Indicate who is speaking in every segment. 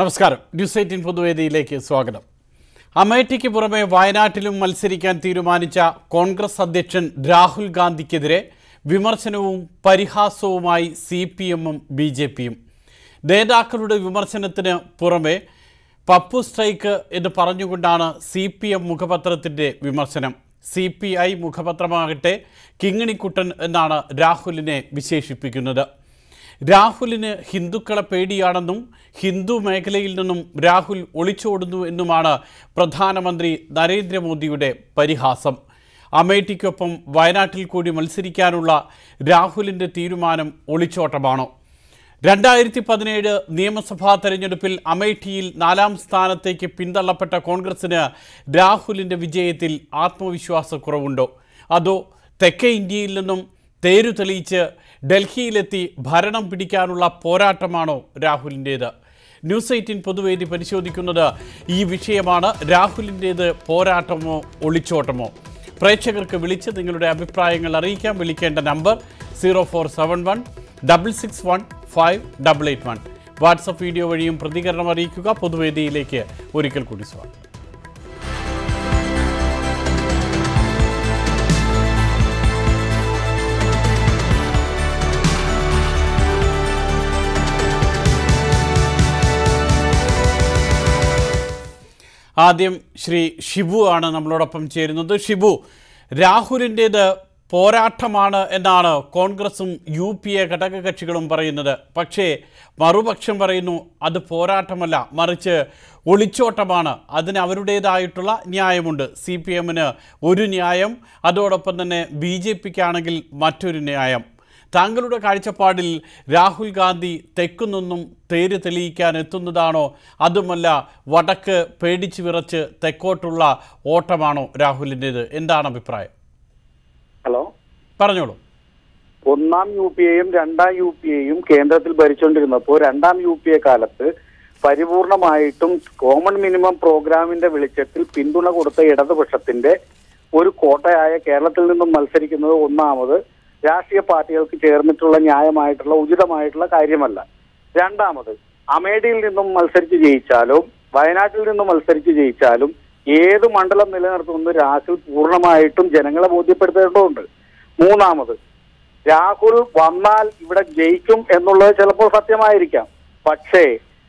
Speaker 1: നമസ്കാരം. ന്യൂസ് 18 പൊതുവേദിയിലേക്ക് സ്വാഗതം. അമേഠിക്ക് പുറമെ വയനാട്ടിലും മത്സരിക്കാൻ തീരുമാനിച്ച കോൺഗ്രസ് അധ്യക്ഷൻ രാഹുൽ ഗാന്ധിക്കെതിരെ വിമർശനവും പരിഹാസവുമായി CPM-ഉം BJP-യും. നേതാക്കളുടെ വിമർശനത്തിന് പുറമെ പപ്പു സ്ട്രൈക്ക് എന്ന് പറഞ്ഞുകൊണ്ടാണ് CPM മുഖപത്രത്തിൻ്റെ വിമർശനം. CPI മുഖപത്രമാകട്ടെ കിങ്ങിണിക്കുട്ടൻ എന്നാണ് രാഹുലിനെ വിശേഷിപ്പിക്കുന്നത്. രാഹുലിന് ഹിന്ദുക്കളെ പേടിയാണെന്നും ഹിന്ദു മേഖലയിൽ നിന്നും രാഹുൽ ഒളിച്ചോടുന്നു എന്നുമാണ് പ്രധാനമന്ത്രി നരേന്ദ്രമോദിയുടെ പരിഹാസം. അമേഠിക്കൊപ്പം വയനാട്ടിൽ കൂടി മത്സരിക്കാനുള്ള രാഹുലിൻ്റെ തീരുമാനം ഒളിച്ചോട്ടമാണോ? 2017 നിയമസഭാ തെരഞ്ഞെടുപ്പിൽ അമേഠിയിൽ 4ാം സ്ഥാനത്തേക്ക് പിന്തള്ളപ്പെട്ട കോൺഗ്രസിന് രാഹുലിൻ്റെ വിജയത്തിൽ ആത്മവിശ്വാസക്കുറവുണ്ടോ? അതോ തെക്കേ ഇന്ത്യയിൽ നിന്നും തേരു തെളിയിച്ച് ഡൽഹിയിലെത്തി ഭരണം പിടിക്കാനുള്ള പോരാട്ടമാണോ രാഹുലിൻ്റേത്? ന്യൂസ് 18 പൊതുവേദി പരിശോധിക്കുന്നത് ഈ വിഷയമാണ്. രാഹുലിൻ്റേത് പോരാട്ടമോ ഒളിച്ചോട്ടമോ? പ്രേക്ഷകർക്ക് വിളിച്ച് നിങ്ങളുടെ അഭിപ്രായങ്ങൾ അറിയിക്കാൻ വിളിക്കേണ്ട നമ്പർ 0471 661 5881. വാട്സപ്പ് വീഡിയോ വഴിയും പ്രതികരണം അറിയിക്കുക. പൊതുവേദിയിലേക്ക് ഒരിക്കൽ കൂടി സ്വാഗതം. ആദ്യം ശ്രീ ഷിബു ആണ് നമ്മളോടൊപ്പം ചേരുന്നത്. ഷിബു, രാഹുലിൻ്റേത് പോരാട്ടമാണ് എന്നാണ് കോൺഗ്രസും UPA ഘടകകക്ഷികളും പറയുന്നത്. പക്ഷേ മറുപക്ഷം പറയുന്നു അത് പോരാട്ടമല്ല, മറിച്ച് ഒളിച്ചോട്ടമാണ്. അതിന് അവരുടേതായിട്ടുള്ള ന്യായമുണ്ട്. CPM-ന് ഒരു ന്യായം, അതോടൊപ്പം തന്നെ BJP-ക്കാണെങ്കിൽ മറ്റൊരു ന്യായം. താങ്കളുടെ കാഴ്ചപ്പാടിൽ രാഹുൽ ഗാന്ധി തെക്കുനിന്നും തേര് തെളിയിക്കാൻ എത്തുന്നതാണോ, അതുമല്ല വടക്ക് പേടിച്ചു വിറച്ച് തെക്കോട്ടുള്ള ഓട്ടമാണോ രാഹുലിൻ്റേത്? എന്താണ് അഭിപ്രായം?
Speaker 2: ഹലോ,
Speaker 1: പറഞ്ഞോളൂ.
Speaker 2: 1ാം UPA-യും 2ാം UPA-യും കേന്ദ്രത്തിൽ ഭരിച്ചുകൊണ്ടിരുന്നപ്പോൾ 2ാം UPA കാലത്ത് പരിപൂർണമായിട്ടും കോമൺ മിനിമം പ്രോഗ്രാമിന്റെ വെളിച്ചത്തിൽ പിന്തുണ കൊടുത്ത ഇടതുപക്ഷത്തിന്റെ ഒരു കോട്ടയായ കേരളത്തിൽ നിന്നും മത്സരിക്കുന്നത് ഒന്നാമത് രാഷ്ട്രീയ പാർട്ടികൾക്ക് ചേർന്നിട്ടുള്ള ന്യായമായിട്ടുള്ള ഉചിതമായിട്ടുള്ള കാര്യമല്ല. രണ്ടാമത്, അമേഠിയിൽ നിന്നും മത്സരിച്ച് ജയിച്ചാലും വയനാട്ടിൽ നിന്നും മത്സരിച്ച് ജയിച്ചാലും ഏത് മണ്ഡലം നിലനിർത്തുമെന്ന് രാഹുൽ പൂർണ്ണമായിട്ടും ജനങ്ങളെ ബോധ്യപ്പെടുത്തേണ്ടതുണ്ട്. മൂന്നാമത്, രാഹുൽ വന്നാൽ ഇവിടെ ജയിക്കും എന്നുള്ളത് ചിലപ്പോൾ സത്യമായിരിക്കാം. പക്ഷേ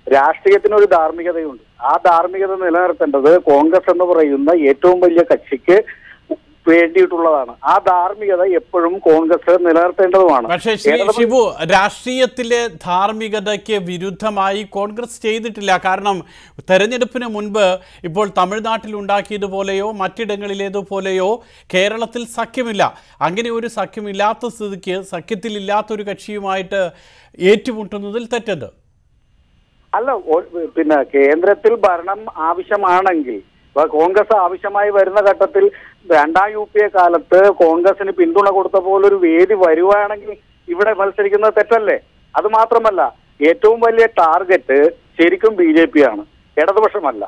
Speaker 2: രാഷ്ട്രീയത്തിനൊരു ധാർമ്മികതയുണ്ട്. ആ ധാർമ്മികത നിലനിർത്തേണ്ടത് കോൺഗ്രസ് എന്ന് പറയുന്ന ഏറ്റവും വലിയ കക്ഷിക്ക് വേണ്ടിയിട്ടുള്ളതാണ്. ആ ധാർമ്മികത എപ്പോഴും കോൺഗ്രസ് നിലനിർത്തേണ്ടതുമാണ്.
Speaker 1: പക്ഷേ ഷിബു, രാഷ്ട്രീയത്തിലെ ധാർമ്മികതയ്ക്ക് വിരുദ്ധമായി കോൺഗ്രസ് ചെയ്തിട്ടില്ല. കാരണം തെരഞ്ഞെടുപ്പിന് മുൻപ് ഇപ്പോൾ തമിഴ്നാട്ടിൽ ഉണ്ടാക്കിയതുപോലെയോ മറ്റിടങ്ങളിലേതുപോലെയോ കേരളത്തിൽ സഖ്യമില്ല. അങ്ങനെ ഒരു സഖ്യമില്ലാത്ത സ്ഥിതിക്ക് സഖ്യത്തിലില്ലാത്തൊരു കക്ഷിയുമായിട്ട് ഏറ്റുമുട്ടുന്നതിൽ തെറ്റത്
Speaker 2: അല്ല. പിന്നെ കേന്ദ്രത്തിൽ ഭരണം ആവശ്യമാണെങ്കിൽ, കോൺഗ്രസ് ആവശ്യമായി വരുന്ന ഘട്ടത്തിൽ 2ാം UPA കാലത്ത് കോൺഗ്രസിന് പിന്തുണ കൊടുത്ത പോലൊരു വേദി വരുവാണെങ്കിൽ ഇവിടെ മത്സരിക്കുന്നത് തെറ്റല്ലേ? അത് മാത്രമല്ല, ഏറ്റവും വലിയ ടാർഗറ്റ് ശരിക്കും BJP ആണ്, ഇടതുപക്ഷമല്ല.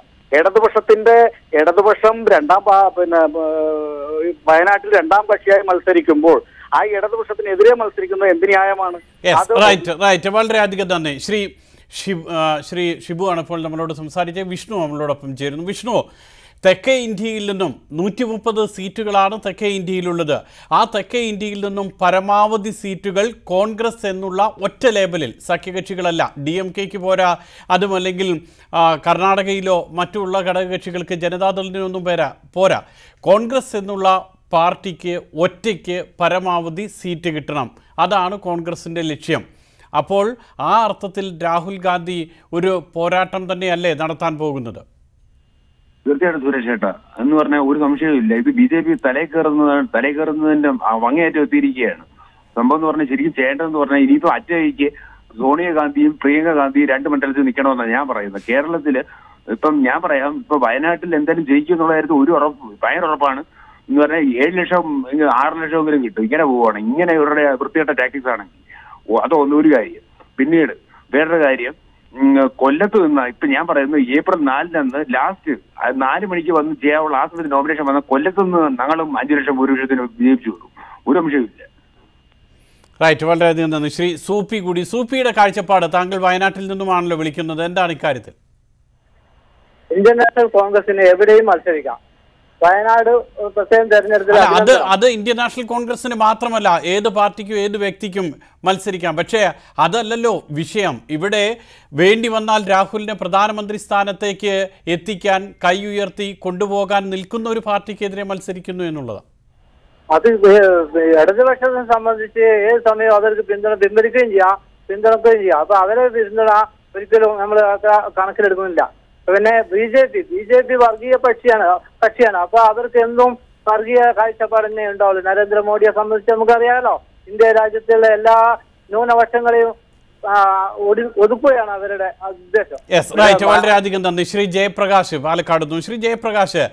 Speaker 2: ഇടതുപക്ഷം വയനാട്ടിൽ 2ാം കക്ഷിയായി മത്സരിക്കുമ്പോൾ ആ ഇടതുപക്ഷത്തിനെതിരെ മത്സരിക്കുന്നത് എന്ത് ന്യായമാണ്?
Speaker 1: വളരെയധികം നന്ദി. ശ്രീ ഷിബു ആണ് ഇപ്പോൾ നമ്മളോട് സംസാരിച്ച. വിഷ്ണു നമ്മളോടൊപ്പം ചേരുന്നു. വിഷ്ണു, തെക്കേ ഇന്ത്യയിൽ നിന്നും 130 സീറ്റുകളാണ് തെക്കേ ഇന്ത്യയിലുള്ളത്. ആ തെക്കേ ഇന്ത്യയിൽ നിന്നും പരമാവധി സീറ്റുകൾ കോൺഗ്രസ് എന്നുള്ള ഒറ്റ ലേബലിൽ, സഖ്യകക്ഷികളല്ല, DMK-ക്ക് പോരാ, അതുമല്ലെങ്കിൽ കർണാടകയിലോ മറ്റുള്ള ഘടകകക്ഷികൾക്ക് ജനതാദളിനൊന്നും പോരാ, കോൺഗ്രസ് എന്നുള്ള പാർട്ടിക്ക് ഒറ്റയ്ക്ക് പരമാവധി സീറ്റ് കിട്ടണം. അതാണ് കോൺഗ്രസിൻ്റെ ലക്ഷ്യം. അപ്പോൾ ആ അർത്ഥത്തിൽ രാഹുൽ ഗാന്ധി ഒരു പോരാട്ടം തന്നെയല്ലേ നടത്താൻ പോകുന്നത്?
Speaker 3: തീർച്ചയായിട്ടും സുരേഷ് ചേട്ടാ, എന്ന് പറഞ്ഞാൽ ഒരു സംശയമില്ല. ഇത് BJP തലയിൽ കയറുന്നതിന്റെ അങ്ങേയറ്റം എത്തിയിരിക്കുകയാണ്. സംഭവം എന്ന് പറഞ്ഞാൽ ശരിക്കും ചെയ്യേണ്ടതെന്ന് പറഞ്ഞാൽ ഇനിയിപ്പോ അറ്റയ്ക്ക് സോണിയാഗാന്ധിയും പ്രിയങ്ക ഗാന്ധിയും 2 മണ്ഡലത്തിൽ നിൽക്കണമെന്നാണ് ഞാൻ പറയുന്നത്. കേരളത്തില് ഇപ്പം ഞാൻ പറയാം, ഇപ്പൊ വയനാട്ടിൽ എന്തായാലും ജയിക്കും എന്നുള്ള കാര്യത്തിൽ ഒരു ഭയങ്കര ഉറപ്പാണ്. എന്ന് പറഞ്ഞാൽ 7 ലക്ഷം 6 ലക്ഷമെങ്കിലും കിട്ടും. ഇങ്ങനെ പോവുകയാണ്, ഇങ്ങനെ ഇവരുടെ വൃത്തികെട്ട ടാക്ടിക്സ് ആണെങ്കിൽ. അതൊന്നൊരു കാര്യം. പിന്നീട് വേറൊരു കാര്യം, കൊല്ലത്ത് നിന്ന് ഇപ്പൊ ഞാൻ പറയുന്നത് ഏപ്രിൽ 4 ലാസ്റ്റ് 4 മണിക്ക് വന്ന് ചെയ്യാനുള്ള ആ സമയത്ത് നോമിനേഷൻ വന്ന കൊല്ലത്ത് നിന്ന് ഞങ്ങളും 5 ലക്ഷം ഭൂരിപക്ഷത്തിന് വിജയിച്ചു കൊടുക്കും. ഒരു അംശമില്ല.
Speaker 1: റൈറ്റ്, വളരെയധികം നന്ദി. ശ്രീ സൂപ്പി കൂടി. സൂപ്പിയുടെ കാഴ്ചപ്പാട്, താങ്കൾ വയനാട്ടിൽ നിന്നുമാണല്ലോ വിളിക്കുന്നത്, എന്താണ് ഇക്കാര്യത്തിൽ?
Speaker 4: ഇന്ത്യൻ നാഷണൽ കോൺഗ്രസിന് എവിടെയും മത്സരിക്കാം. വയനാട് പ്രത്യേകം തെരഞ്ഞെടുപ്പിൽ
Speaker 1: അത് ഇന്ത്യൻ നാഷണൽ കോൺഗ്രസിന് മാത്രമല്ല, ഏത് പാർട്ടിക്കും ഏത് വ്യക്തിക്കും മത്സരിക്കാം. പക്ഷേ അതല്ലല്ലോ വിഷയം. ഇവിടെ വേണ്ടി വന്നാൽ രാഹുലിനെ പ്രധാനമന്ത്രി സ്ഥാനത്തേക്ക് എത്തിക്കാൻ കൈ ഉയർത്തി കൊണ്ടുപോകാൻ നിൽക്കുന്ന ഒരു പാർട്ടിക്കെതിരെ മത്സരിക്കുന്നു എന്നുള്ളതാണ്.
Speaker 4: അത് ഇടതുപക്ഷത്തെ സംബന്ധിച്ച് ഏത് സമയവും അവർക്ക് പിന്തുണയ്ക്കുകയും ചെയ്യാം, പിന്തുണക്കുകയും ചെയ്യാം. അപ്പൊ അവരെ പിന്തുണ ഒരിക്കലും നമ്മൾ കണക്കിലെടുക്കുന്നില്ല. പിന്നെ ബി ജെ പി വർഗീയ കക്ഷിയാണ്. അപ്പൊ അവർക്ക് എന്തും വർഗീയ കാഴ്ചപ്പാട് തന്നെ ഉണ്ടാവുള്ളൂ. നരേന്ദ്രമോദിയെ സംബന്ധിച്ച് നമുക്കറിയാമല്ലോ, ഇന്ത്യ രാജ്യത്തുള്ള എല്ലാ ന്യൂനപക്ഷങ്ങളെയും ഒതുക്കുകയാണ് അവരുടെ ഉദ്ദേശം.
Speaker 1: വളരെയധികം നന്ദി. ശ്രീ ജയപ്രകാശ് പാലക്കാട്. ശ്രീ ജയപ്രകാശ്,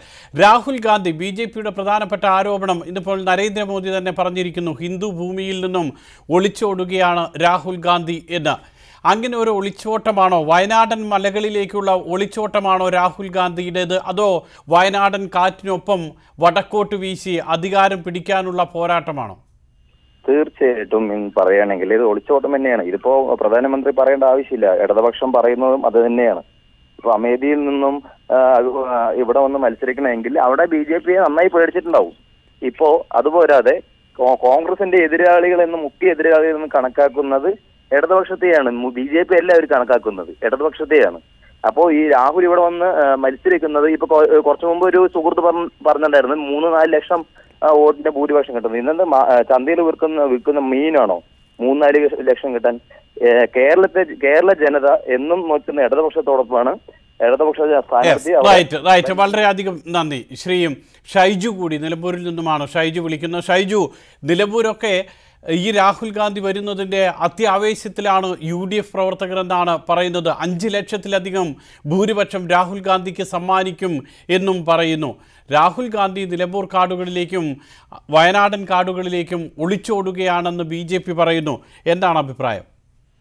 Speaker 1: രാഹുൽ ഗാന്ധി ബി.ജെ.പിയുടെ പ്രധാനപ്പെട്ട ആരോപണം ഇന്നിപ്പോൾ നരേന്ദ്രമോദി തന്നെ പറഞ്ഞിരിക്കുന്നു, ഹിന്ദു ഭൂമിയിൽ നിന്നും ഒളിച്ചോടുകയാണ് രാഹുൽ ഗാന്ധി എന്ന്. അങ്ങനെ ഒരു ഒളിച്ചോട്ടമാണോ, വയനാടൻ മലകളിലേക്കുള്ള ഒളിച്ചോട്ടമാണോ രാഹുൽ ഗാന്ധിയുടേത്, അതോ വയനാടൻ കാറ്റിനൊപ്പം വടക്കോട്ട് വീശി അധികാരം പിടിക്കാനുള്ള പോരാട്ടമാണോ?
Speaker 5: തീർച്ചയായിട്ടും പറയുകയാണെങ്കിൽ ഇത് ഒളിച്ചോട്ടം തന്നെയാണ്. ഇതിപ്പോ പ്രധാനമന്ത്രി പറയേണ്ട ആവശ്യമില്ല, ഇടതുപക്ഷം പറയുന്നതും അത് തന്നെയാണ്. ഇപ്പൊ അമേഠിയിൽ നിന്നും ഇവിടെ വന്ന് മത്സരിക്കണമെങ്കിൽ അവിടെ ബി.ജെ.പിയെ നന്നായി പേടിച്ചിട്ടുണ്ടാവും. ഇപ്പോ അതുപോരാതെ കോൺഗ്രസിന്റെ എതിരാളികൾ എന്ന് മുഖ്യ എതിരാളികൾ എന്ന് കണക്കാക്കുന്നത് ഇടതുപക്ഷത്തെയാണ്. ബി.ജെ.പി എല്ലാവരും കണക്കാക്കുന്നത് ഇടതുപക്ഷത്തെയാണ്. അപ്പോൾ ഈ രാഹുൽ ഇവിടെ വന്ന് മത്സരിക്കുന്നത് ഇപ്പൊ കുറച്ചു മുമ്പ് ഒരു സുഹൃത്ത് പറഞ്ഞിട്ടുണ്ടായിരുന്നു 3-4 ലക്ഷം വോട്ടിന്റെ ഭൂരിപക്ഷം കിട്ടുന്നത്. ഇന്നത്തെ ചന്തയിൽ വിൽക്കുന്ന മീനാണോ 3-4 ലക്ഷം കിട്ടാൻ? കേരള ജനത എന്നും നോക്കുന്ന ഇടതുപക്ഷത്തോടൊപ്പമാണ്.
Speaker 1: വളരെയധികം നന്ദി. ശ്രീ ഷൈജു കൂടി നിലമ്പൂരിൽ നിന്നുമാണ് ഷൈജു വിളിക്കുന്നത്. ഷൈജു, നിലമ്പൂരൊക്കെ ഈ രാഹുൽ ഗാന്ധി വരുന്നതിൻ്റെ അത്യാവേശത്തിലാണ് UDF പ്രവർത്തകരെന്നാണ് പറയുന്നത്. 5 ലക്ഷത്തിലധികം ഭൂരിപക്ഷം രാഹുൽ ഗാന്ധിക്ക് സമ്മാനിക്കും എന്നും പറയുന്നു. രാഹുൽ ഗാന്ധി നിലമ്പൂർ കാടുകളിലേക്കും വയനാടൻ കാടുകളിലേക്കും ഒളിച്ചോടുകയാണെന്ന് BJP പറയുന്നു. എന്താണ് അഭിപ്രായം?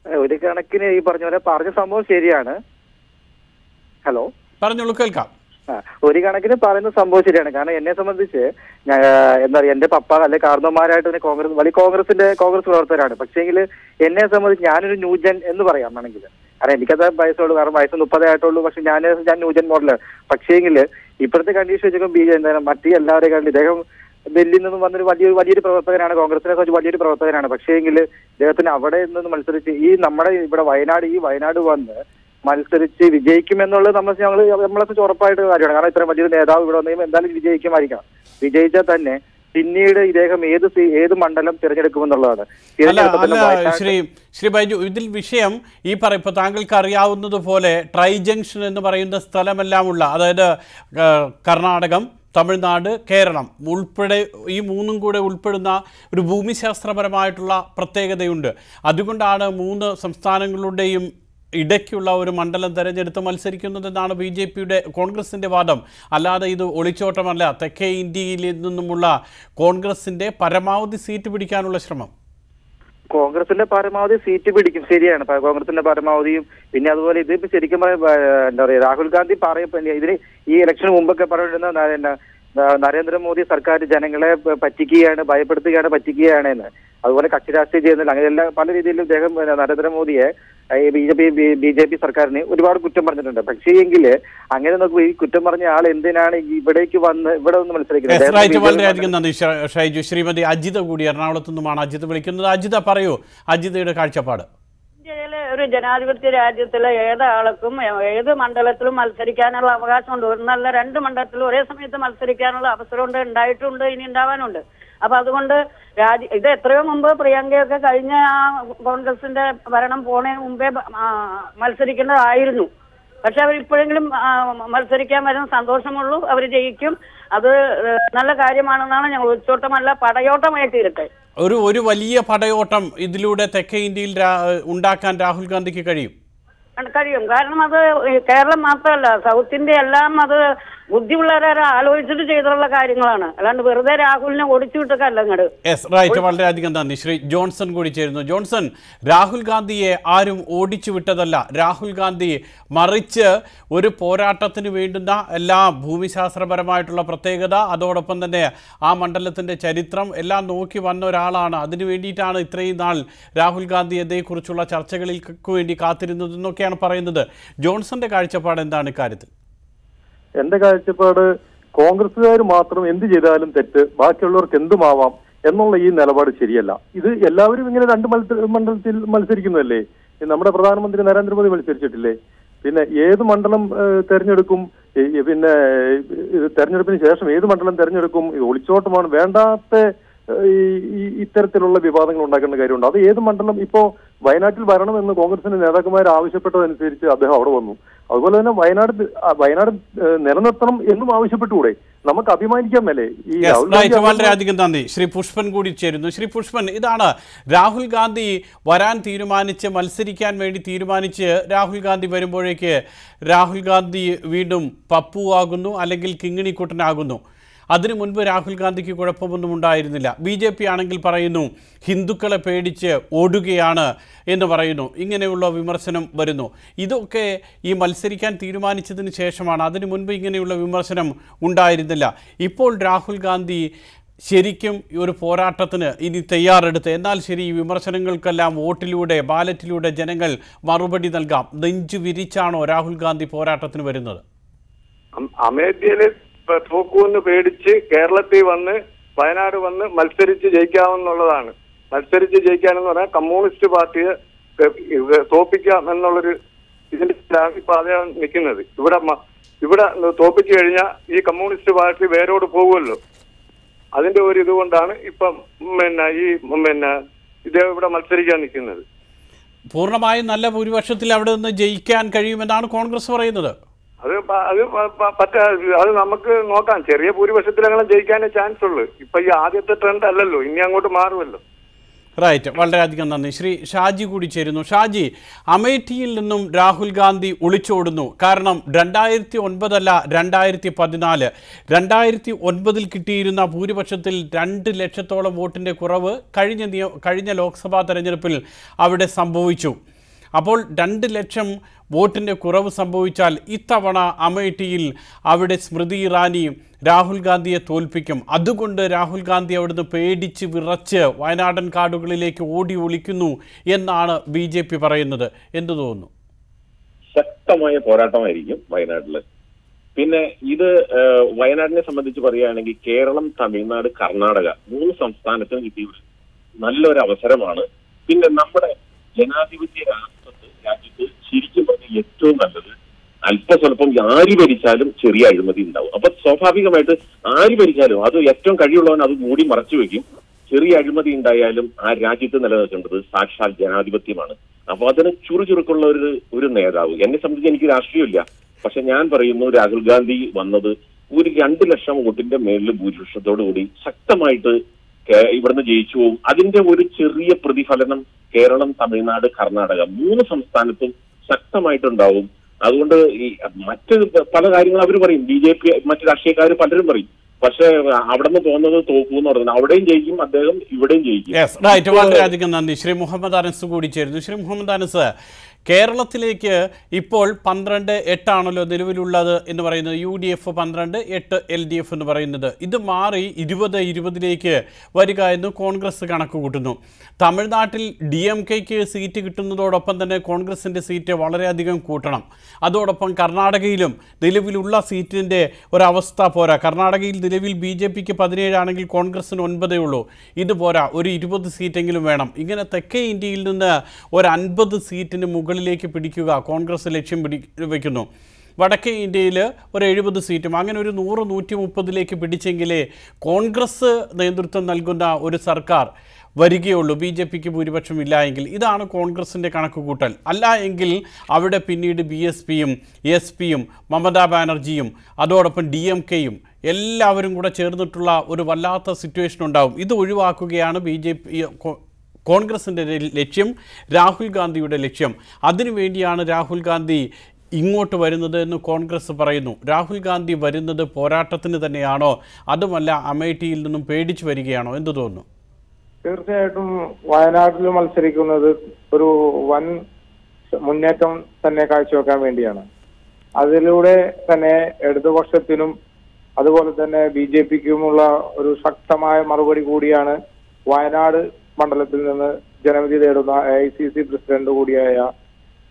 Speaker 2: ഒരു കണക്കിന് ഈ പറഞ്ഞ പോലെ പറഞ്ഞ സംഭവം ശരിയാണ്. ഹലോ,
Speaker 1: പറഞ്ഞോളൂ, കേൾക്കാം.
Speaker 2: ഒരു കണക്കിന് പറയുന്ന സംഭവം ശരിയാണ്. കാരണം എന്നെ സംബന്ധിച്ച് എന്താ പറയുക, എന്റെ പപ്പ അല്ലെ കാരണവന്മാരായിട്ട് തന്നെ കോൺഗ്രസ് പ്രവർത്തകരാണ്. പക്ഷേങ്കിൽ എന്നെ സംബന്ധിച്ച് ഞാനൊരു ന്യൂജൻ എന്ന് പറയാം വേണമെങ്കിൽ. കാരണം എനിക്കത് വയസ്സുള്ളൂ, കാരണം വയസ്സ് 30 ആയിട്ടുള്ളൂ. പക്ഷെ ഞാൻ ന്യൂജൻ മോഡലാണ്. പക്ഷേങ്കിൽ ഇപ്പോഴത്തെ കണ്ടീഷൻ വെച്ചേക്കും മറ്റേ എല്ലാവരെയും കണ്ട് ഇദ്ദേഹം ഡൽഹിയിൽ നിന്നും വന്നൊരു വലിയൊരു പ്രവർത്തകനാണ്, കോൺഗ്രസിനെ കുറിച്ച് വലിയൊരു പ്രവർത്തകനാണ്. പക്ഷേങ്കിൽ ഇദ്ദേഹത്തിന് അവിടെ നിന്ന് മത്സരിച്ച് ഈ നമ്മുടെ ഇവിടെ വയനാട് വന്ന് മത്സരിച്ച് വിജയിക്കുമെന്നുള്ളത് നമ്മളെ കുറിച്ച് ഉറപ്പായിട്ട് കാര്യമാണ്. കാരണം ഇത്രയും വലിയൊരു നേതാവ് ഇവിടെ വന്നു എന്തായാലും വിജയിക്കുമായിരിക്കണം. വിജയിച്ചാൽ തന്നെ പിന്നീട് ഇദ്ദേഹം ഏത് മണ്ഡലം തിരഞ്ഞെടുക്കുമെന്നുള്ളതാണ്.
Speaker 1: ശ്രീ ബൈജു, ഇതിൽ വിഷയം ഇപ്പോൾ താങ്കൾക്ക് അറിയാവുന്നതുപോലെ ട്രൈ ജംഗ്ഷൻ എന്ന് പറയുന്ന സ്ഥലമെല്ലാമുള്ള, അതായത് കർണാടകം, തമിഴ്നാട്, കേരളം ഉൾപ്പെടെ ഈ മൂന്നും കൂടെ ഉൾപ്പെടുന്ന ഒരു ഭൂമിശാസ്ത്രപരമായിട്ടുള്ള പ്രത്യേകതയുണ്ട്. അതുകൊണ്ടാണ് 3 സംസ്ഥാനങ്ങളുടെയും ഇടയ്ക്കുള്ള ഒരു മണ്ഡലം തെരഞ്ഞെടുത്ത് മത്സരിക്കുന്നതെന്നാണ് BJPയുടെ കോൺഗ്രസിൻ്റെ വാദം. അല്ലാതെ ഇത് ഒളിച്ചോട്ടമല്ല. തെക്കേ ഇന്ത്യയിൽ നിന്നുമുള്ള കോൺഗ്രസിൻ്റെ പരമാവധി സീറ്റ് പിടിക്കാനുള്ള ശ്രമം.
Speaker 2: കോൺഗ്രസിന്റെ പരമാവധി സീറ്റ് പിടിക്കും, ശരിയാണ്. കോൺഗ്രസിന്റെ പരമാവധിയും പിന്നെ അതുപോലെ ഇതിപ്പോ ശരിക്കും എന്താ പറയുക, രാഹുൽ ഗാന്ധി ഇതിന് ഈ ഇലക്ഷന് മുമ്പൊക്കെ പറഞ്ഞിരുന്ന നരേന്ദ്രമോദി സർക്കാർ ജനങ്ങളെ പറ്റിക്കുകയാണ് എന്ന്. അതുപോലെ കക്ഷി രാഷ്ട്രീയം ചെയ്യുന്നില്ല. അങ്ങനെയെല്ലാം പല രീതിയിലും ഇദ്ദേഹം നരേന്ദ്രമോദിയെ ബി.ജെ.പി സർക്കാരിന് ഒരുപാട് കുറ്റം പറഞ്ഞിട്ടുണ്ട്. പക്ഷേ എങ്കിൽ അങ്ങനെ നോക്കുമ്പോൾ ഈ കുറ്റം പറഞ്ഞ ആൾ എന്തിനാണ് ഇവിടെ ഒന്ന് മത്സരിക്കുന്നത്?
Speaker 1: വളരെയധികം നന്ദി ഷൈജു. ശ്രീമതി അജിത കൂടി എറണാകുളത്തു നിന്നുമാണ് അജിത വിളിക്കുന്നത്. അജിത പറയൂ, അജിതയുടെ കാഴ്ചപ്പാട്.
Speaker 6: ഇന്ത്യയിലെ ഒരു ജനാധിപത്യ രാജ്യത്തിലെ ഏതാൾക്കും ഏത് മണ്ഡലത്തിലും മത്സരിക്കാനുള്ള അവകാശമുണ്ട്. ഒന്നല്ല 2 മണ്ഡലത്തിലും ഒരേ സമയത്ത് മത്സരിക്കാനുള്ള അവസരമുണ്ട്, ഉണ്ടായിട്ടുണ്ട്, ഇനി ഉണ്ടാവാനുണ്ട്. അപ്പൊ അതുകൊണ്ട് ഇത് എത്രയോ മുമ്പ് പ്രിയങ്കയൊക്കെ കഴിഞ്ഞ കോൺഗ്രസിന്റെ ഭരണം പോണതിന് മുമ്പേ മത്സരിക്കേണ്ടതായിരുന്നു. പക്ഷെ അവരിപ്പോഴെങ്കിലും മത്സരിക്കാൻ വരുന്ന സന്തോഷമുള്ളൂ. അവർ ജയിക്കും. അത് നല്ല കാര്യമാണെന്നാണ് ഞങ്ങൾ. ഒളിച്ചോട്ടമല്ല, പടയോട്ടമായി തീരട്ടെ.
Speaker 1: ഒരു വലിയ പടയോട്ടം ഇതിലൂടെ തെക്കേ ഇന്ത്യയിൽ ഉണ്ടാക്കാൻ രാഹുൽ ഗാന്ധിക്ക് കഴിയും.
Speaker 6: കാരണം അത് കേരളം മാത്രമല്ല, സൗത്ത് ഇന്ത്യ എല്ലാം അത് ബുദ്ധിയുള്ളവരെ ആലോചിച്ചിട്ട് ചെയ്തിട്ടുള്ള കാര്യങ്ങളാണ്. അല്ലാണ്ട് വെറുതെ രാഹുലിനെ ഓടിച്ചു വിട്ടൊക്കെയല്ല അങ്ങോട്ട്.
Speaker 1: വളരെയധികം നന്ദി. ശ്രീ ജോൺസൺ കൂടി ചേരുന്നു. ജോൺസൺ, രാഹുൽ ഗാന്ധിയെ ആരും ഓടിച്ചു വിട്ടതല്ല. രാഹുൽ ഗാന്ധി മറിച്ച് ഒരു പോരാട്ടത്തിന് വേണ്ടുന്ന എല്ലാ ഭൂമിശാസ്ത്രപരമായിട്ടുള്ള പ്രത്യേകത, അതോടൊപ്പം തന്നെ ആ മണ്ഡലത്തിൻ്റെ ചരിത്രം എല്ലാം നോക്കി വന്ന ഒരാളാണ്. അതിനു വേണ്ടിയിട്ടാണ് ഇത്രയും നാൾ രാഹുൽ ഗാന്ധി അതേക്കുറിച്ചുള്ള ചർച്ചകൾക്ക് വേണ്ടി കാത്തിരുന്നതെന്നൊക്കെയാണ് പറയുന്നത്. ജോൺസന്റെ കാഴ്ചപ്പാട് എന്താണ് ഇക്കാര്യത്തിൽ?
Speaker 7: എന്റെ കാഴ്ചപ്പാട് കോൺഗ്രസ്സുകാർ മാത്രം എന്ത് ചെയ്താലും തെറ്റ്, ബാക്കിയുള്ളവർക്ക് എന്തുമാവാം എന്നുള്ള ഈ നിലപാട് ശരിയല്ല. ഇത് എല്ലാവരും ഇങ്ങനെ രണ്ട് മണ്ഡലത്തിൽ മത്സരിക്കുന്നതല്ലേ? നമ്മുടെ പ്രധാനമന്ത്രി നരേന്ദ്രമോദി മത്സരിച്ചിട്ടില്ലേ? പിന്നെ ഏത് മണ്ഡലം തെരഞ്ഞെടുക്കും? പിന്നെ തെരഞ്ഞെടുപ്പിന് ശേഷം ഏത് മണ്ഡലം തെരഞ്ഞെടുക്കും? ഒളിച്ചോട്ടമാണ്. വേണ്ടാത്ത ഇത്തരത്തിലുള്ള വിവാദങ്ങൾ ഉണ്ടാക്കേണ്ട കാര്യമുണ്ട്. അത് ഏത് മണ്ഡലം? ഇപ്പോ വയനാട്ടിൽ വരണമെന്ന് കോൺഗ്രസിന്റെ നേതാക്കന്മാർ ആവശ്യപ്പെട്ടതനുസരിച്ച് അദ്ദേഹം അവിടെ വന്നു. അതുപോലെ തന്നെ വയനാട് നിലനിർത്തണം എന്നും ആവശ്യപ്പെട്ടുകൂടെ? നമുക്ക് അഭിമാനിക്കാൻ മേലെ.
Speaker 1: വളരെയധികം നന്ദി. ശ്രീ പുഷ്പൻ കൂടി ചേരുന്നു. ശ്രീ പുഷ്പൻ, ഇതാണ് രാഹുൽ ഗാന്ധി വരാൻ തീരുമാനിച്ച്, മത്സരിക്കാൻ വേണ്ടി തീരുമാനിച്ച് രാഹുൽ ഗാന്ധി വരുമ്പോഴേക്ക് രാഹുൽ ഗാന്ധി വീണ്ടും പപ്പു ആകുന്നു, അല്ലെങ്കിൽ കിങ്ങിണിക്കുട്ടനാകുന്നു. അതിനു മുൻപ് രാഹുൽ ഗാന്ധിക്ക് കുഴപ്പമൊന്നും ഉണ്ടായിരുന്നില്ല. BJP ആണെങ്കിൽ പറയുന്നു ഹിന്ദുക്കളെ പേടിച്ച് ഓടുകയാണ് എന്ന് പറയുന്നു. ഇങ്ങനെയുള്ള വിമർശനം വരുന്നു. ഇതൊക്കെ ഈ മത്സരിക്കാൻ തീരുമാനിച്ചതിന് ശേഷമാണ്. അതിനു മുൻപ് ഇങ്ങനെയുള്ള വിമർശനം ഉണ്ടായിരുന്നില്ല. ഇപ്പോൾ രാഹുൽ ഗാന്ധി ശരിക്കും ഒരു പോരാട്ടത്തിന് ഇനി തയ്യാറെടുത്ത്, എന്നാൽ ശരി, ഈ വിമർശനങ്ങൾക്കെല്ലാം വോട്ടിലൂടെ, ബാലറ്റിലൂടെ ജനങ്ങൾ മറുപടി നൽകാം, നെഞ്ചു വിരിച്ചാണോ രാഹുൽ ഗാന്ധി പോരാട്ടത്തിന് വരുന്നത്?
Speaker 8: അമേഠിയില് തോക്കുമെന്ന് പേടിച്ച് കേരളത്തിൽ വന്ന്, വയനാട് വന്ന് മത്സരിച്ച് ജയിക്കാമെന്നുള്ളതാണ്. മത്സരിച്ച് ജയിക്കാനെന്ന് പറഞ്ഞാൽ കമ്മ്യൂണിസ്റ്റ് പാർട്ടിയെ തോപ്പിക്കാം എന്നുള്ളൊരു ഇതിന്റെ ഇപ്പൊ അദ്ദേഹം നിൽക്കുന്നത്. ഇവിടെ തോപ്പിച്ചു കഴിഞ്ഞാൽ ഈ കമ്മ്യൂണിസ്റ്റ് പാർട്ടി വേരോട് പോകുമല്ലോ. അതിന്റെ ഒരു ഇതുകൊണ്ടാണ് ഇപ്പം ഇദ്ദേഹം ഇവിടെ മത്സരിക്കാൻ നിൽക്കുന്നത്.
Speaker 1: പൂർണ്ണമായും നല്ല ഭൂരിപക്ഷത്തിൽ അവിടെ നിന്ന് ജയിക്കാൻ കഴിയുമെന്നാണ് കോൺഗ്രസ് പറയുന്നത്.
Speaker 8: അത് നമുക്ക് നോക്കാം. ചെറിയ ഭൂരിപക്ഷത്തിലെങ്കിലും ജയിക്കാനേ ചാൻസ് ഉള്ളൂ. ഇപ്പൊ ഈ ആദ്യത്തെ ട്രെൻഡ് അല്ലല്ലോ, ഇനി അങ്ങോട്ട് മാറുമല്ലോ.
Speaker 1: റൈറ്റ്, വളരെയധികം നന്ദി. ശ്രീ ഷാജി കൂടി ചേരുന്നു. ഷാജി, അമേഠിയിൽ നിന്നും രാഹുൽ ഗാന്ധി ഒളിച്ചോടുന്നു. കാരണം 2009 അല്ല 2014, 2009 കിട്ടിയിരുന്ന ഭൂരിപക്ഷത്തിൽ 2 ലക്ഷത്തോളം വോട്ടിൻ്റെ കുറവ് കഴിഞ്ഞ ലോക്സഭാ തെരഞ്ഞെടുപ്പിൽ അവിടെ സംഭവിച്ചു. അപ്പോൾ 2 ലക്ഷം വോട്ടിൻ്റെ കുറവ് സംഭവിച്ചാൽ ഇത്തവണ അമേഠിയിൽ അവിടെ സ്മൃതി ഇറാനി രാഹുൽ ഗാന്ധിയെ തോൽപ്പിക്കും. അതുകൊണ്ട് രാഹുൽ ഗാന്ധി അവിടുന്ന് പേടിച്ച് വിറച്ച് വയനാടൻ കാടുകളിലേക്ക് ഓടി ഒളിക്കുന്നു എന്നാണ് BJP പറയുന്നത്. എന്തു തോന്നുന്നു?
Speaker 9: ശക്തമായ പോരാട്ടമായിരിക്കും വയനാട്ടില്. പിന്നെ ഇത് വയനാടിനെ സംബന്ധിച്ച് പറയുകയാണെങ്കിൽ കേരളം, തമിഴ്നാട്, കർണാടക 3 സംസ്ഥാനത്തും കിട്ടിയ നല്ലൊരു അവസരമാണ്. പിന്നെ നമ്മുടെ ജനാധിപത്യ രാജ്യത്ത് ശരിക്കും പറഞ്ഞാൽ ഏറ്റവും നല്ലത് അല്പസ്വല്പം ആര് ഭരിച്ചാലും ചെറിയ അഴിമതി ഉണ്ടാവും. അപ്പൊ സ്വാഭാവികമായിട്ട് ആര് ഭരിച്ചാലും അത് ഏറ്റവും കഴിവുള്ളവൻ അത് മൂടി മറച്ചു വെക്കും. ചെറിയ അഴിമതി ഉണ്ടായാലും ആ രാജ്യത്ത് നിലനിൽക്കേണ്ടത് സാക്ഷാൽ ജനാധിപത്യമാണ്. അപ്പൊ അതിന് ചുറുചുറുക്കുള്ള ഒരു നേതാവ്. എന്നെ സംബന്ധിച്ച് എനിക്ക് രാഷ്ട്രീയമില്ല, പക്ഷെ ഞാൻ പറയുന്നു രാഹുൽ ഗാന്ധി വന്നത് ഒരു 2 ലക്ഷം വോട്ടിന്റെ മേലിൽ ഭൂരിപക്ഷത്തോടു കൂടി ശക്തമായിട്ട് ഇവിടുന്ന് ജയിച്ചു പോകും. അതിന്റെ ഒരു ചെറിയ പ്രതിഫലനം കേരളം, തമിഴ്നാട്, കർണാടക 3 സംസ്ഥാനത്തും ശക്തമായിട്ടുണ്ടാവും. അതുകൊണ്ട് ഈ മറ്റ് പല കാര്യങ്ങളും അവർ പറയും. BJP മറ്റു രാഷ്ട്രീയക്കാർ പലരും പറയും. പക്ഷെ അവിടെ നിന്ന് പോകുന്നത് തോക്കൂന്ന് പറയുന്നത് അവിടെയും ജയിക്കും അദ്ദേഹം, ഇവിടെയും ജയിക്കും.
Speaker 1: വളരെയധികം നന്ദി. ശ്രീ മുഹമ്മദ് അനസ് കൂടി ചേരുന്നു. ശ്രീ മുഹമ്മദ് അനസ്, കേരളത്തിലേക്ക് ഇപ്പോൾ 12-8 ആണല്ലോ നിലവിലുള്ളത് എന്ന് പറയുന്നത്. UDF 12-8 LDF എന്ന് പറയുന്നത്. ഇത് മാറി 20-20 വരിക എന്ന് കോൺഗ്രസ് കണക്ക് കൂട്ടുന്നു. തമിഴ്നാട്ടിൽ DMKക്ക് സീറ്റ് കിട്ടുന്നതോടൊപ്പം തന്നെ കോൺഗ്രസിൻ്റെ സീറ്റ് വളരെയധികം കൂട്ടണം. അതോടൊപ്പം കർണാടകയിലും നിലവിലുള്ള സീറ്റിൻ്റെ ഒരവസ്ഥ പോരാ. കർണാടകയിൽ നിലവിൽ BJPക്ക് 17 ആണെങ്കിൽ കോൺഗ്രസിന് 9 ഉള്ളൂ. ഇത് പോരാ, ഒരു 20 സീറ്റെങ്കിലും വേണം. ഇങ്ങനെ തെക്കേ ഇന്ത്യയിൽ നിന്ന് ഒരു 50 സീറ്റിന് മുകളിലേക്ക് പിടിക്കുക കോൺഗ്രസ് ലക്ഷ്യം വയ്ക്കുന്നു. വടക്കേ ഇന്ത്യയിൽ ഒരു 70 സീറ്റും, അങ്ങനെ ഒരു 100-130 പിടിച്ചെങ്കിലേ കോൺഗ്രസ് നേതൃത്വം നൽകുന്ന ഒരു സർക്കാർ വരികയുള്ളൂ. BJPക്ക് ഭൂരിപക്ഷം ഇല്ല എങ്കിൽ. ഇതാണ് കോൺഗ്രസിൻ്റെ കണക്കുകൂട്ടൽ. അല്ല എങ്കിൽ അവിടെ പിന്നീട് BSPയും SP-യും മമതാ ബാനർജിയും അതോടൊപ്പം DMKയും എല്ലാവരും കൂടെ ചേർന്നിട്ടുള്ള ഒരു വല്ലാത്ത സിറ്റുവേഷൻ ഉണ്ടാവും. ഇത് ഒഴിവാക്കുകയാണ് കോൺഗ്രസിൻ്റെ ലക്ഷ്യം, രാഹുൽ ഗാന്ധിയുടെ ലക്ഷ്യം. അതിനുവേണ്ടിയാണ് രാഹുൽ ഗാന്ധി ഇങ്ങോട്ട് വരുന്നത് എന്ന് കോൺഗ്രസ് പറയുന്നു. രാഹുൽ ഗാന്ധി വരുന്നത് പോരാട്ടത്തിന് തന്നെയാണോ, അതുമല്ല അമേഠിയിൽ നിന്നും പേടിച്ചു വരികയാണോ? എന്ത് തോന്നുന്നു?
Speaker 10: തീർച്ചയായിട്ടും വയനാട്ടിൽ മത്സരിക്കുന്നത് ഒരു വൻ മുന്നേറ്റം തന്നെ കാഴ്ചവെക്കാൻ വേണ്ടിയാണ്. അതിലൂടെ തന്നെ ഇടതുപക്ഷത്തിനും അതുപോലെ തന്നെ BJPക്കുമുള്ള ഒരു ശക്തമായ മറുപടി കൂടിയാണ് വയനാട് മണ്ഡലത്തിൽ നിന്ന് ജനവിധി തേടുന്ന AICC പ്രസിഡന്റ് കൂടിയായ